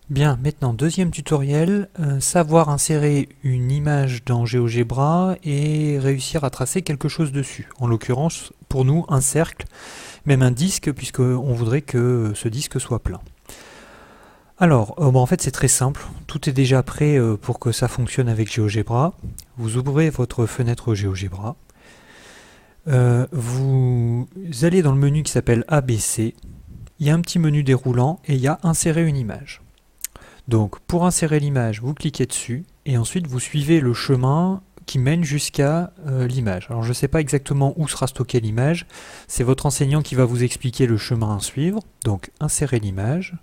Bien, maintenant, deuxième tutoriel, savoir insérer une image dans GeoGebra et réussir à tracer quelque chose dessus. En l'occurrence, pour nous, un cercle, même un disque, puisqu'on voudrait que ce disque soit plein. Alors, en fait, c'est très simple. Tout est déjà prêt pour que ça fonctionne avec GeoGebra. Vous ouvrez votre fenêtre GeoGebra. Vous allez dans le menu qui s'appelle ABC. Il y a un petit menu déroulant et il y a Insérer une image. Donc pour insérer l'image, vous cliquez dessus et ensuite vous suivez le chemin qui mène jusqu'à l'image. Alors je ne sais pas exactement où sera stockée l'image, c'est votre enseignant qui va vous expliquer le chemin à suivre. Donc insérer l'image.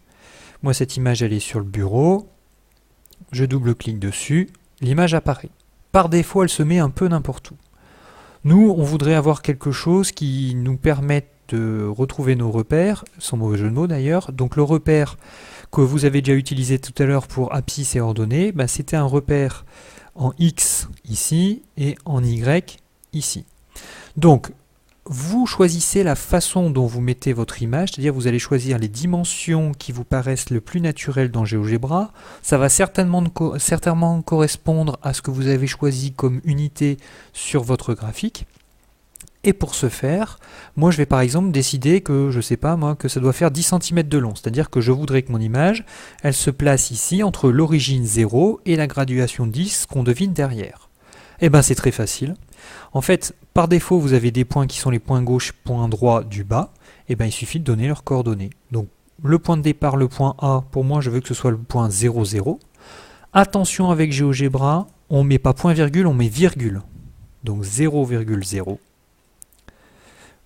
Moi cette image elle est sur le bureau, je double-clique dessus, l'image apparaît. Par défaut elle se met un peu n'importe où. Nous on voudrait avoir quelque chose qui nous permette de retrouver nos repères, sans mauvais jeu de mots d'ailleurs. Donc le repère que vous avez déjà utilisé tout à l'heure pour abscisse et ordonnées, c'était un repère en X ici et en Y ici. Donc vous choisissez la façon dont vous mettez votre image, c'est-à-dire vous allez choisir les dimensions qui vous paraissent le plus naturelles dans GeoGebra. Ça va certainement correspondre à ce que vous avez choisi comme unité sur votre graphique. Et pour ce faire, moi je vais par exemple décider que, je sais pas moi, que ça doit faire 10 cm de long. C'est-à-dire que je voudrais que mon image, elle se place ici entre l'origine 0 et la graduation 10 qu'on devine derrière. Et bien c'est très facile. En fait, par défaut, vous avez des points qui sont les points gauche, points droit du bas. Et bien il suffit de donner leurs coordonnées. Donc le point de départ, le point A, pour moi je veux que ce soit le point 0, 0. Attention avec GeoGebra, on ne met pas point virgule, on met virgule. Donc 0,0.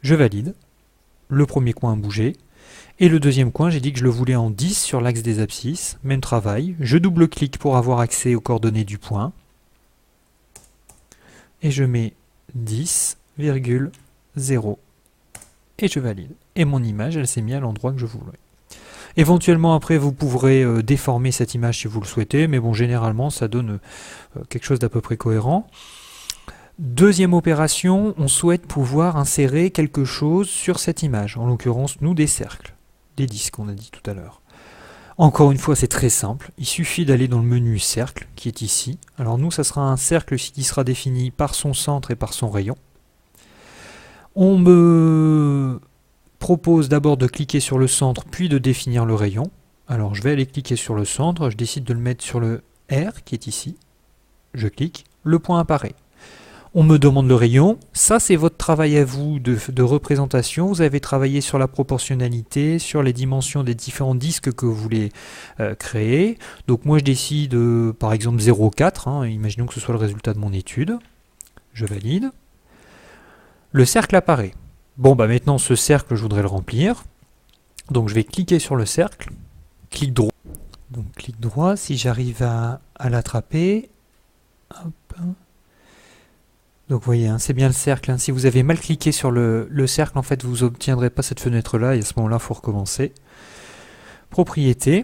Je valide, le premier coin a bougé, et le deuxième coin, j'ai dit que je le voulais en 10 sur l'axe des abscisses, même travail, je double-clique pour avoir accès aux coordonnées du point, et je mets 10,0, et je valide. Et mon image, elle s'est mise à l'endroit que je voulais. Éventuellement, après, vous pourrez déformer cette image si vous le souhaitez, mais bon, généralement, ça donne quelque chose d'à peu près cohérent. Deuxième opération, on souhaite pouvoir insérer quelque chose sur cette image, en l'occurrence nous des cercles, des disques on a dit tout à l'heure. Encore une fois c'est très simple, il suffit d'aller dans le menu cercle qui est ici. Alors nous ça sera un cercle qui sera défini par son centre et par son rayon. On me propose d'abord de cliquer sur le centre puis de définir le rayon. Alors je vais aller cliquer sur le centre, je décide de le mettre sur le R qui est ici. Je clique, le point apparaît. On me demande le rayon, ça c'est votre travail à vous de représentation, vous avez travaillé sur la proportionnalité, sur les dimensions des différents disques que vous voulez créer. Donc moi je décide par exemple 0,4, imaginons que ce soit le résultat de mon étude. Je valide. Le cercle apparaît. Bon maintenant ce cercle je voudrais le remplir. Donc je vais cliquer sur le cercle, clic droit. Donc clic droit, si j'arrive à l'attraper. Hop. Donc vous voyez, c'est bien le cercle. Si vous avez mal cliqué sur le cercle, en fait, vous n'obtiendrez pas cette fenêtre-là, et à ce moment-là, il faut recommencer. Propriété.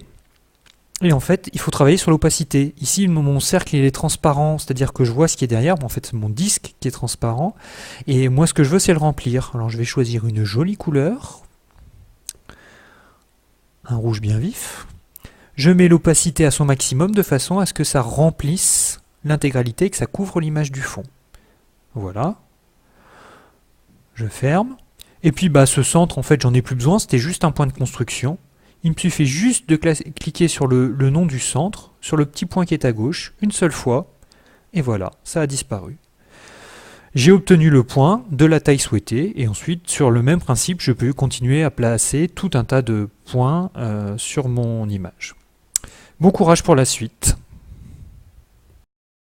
Et en fait, il faut travailler sur l'opacité. Ici, mon cercle, il est transparent, c'est-à-dire que je vois ce qui est derrière. En fait, c'est mon disque qui est transparent. Et moi, ce que je veux, c'est le remplir. Alors, je vais choisir une jolie couleur. Un rouge bien vif. Je mets l'opacité à son maximum de façon à ce que ça remplisse l'intégralité et que ça couvre l'image du fond. Voilà, je ferme, et puis ce centre en fait j'en ai plus besoin, c'était juste un point de construction. Il me suffit juste de cliquer sur le nom du centre, sur le petit point qui est à gauche, une seule fois, et voilà, ça a disparu. J'ai obtenu le point de la taille souhaitée, et ensuite sur le même principe je peux continuer à placer tout un tas de points sur mon image. Bon courage pour la suite.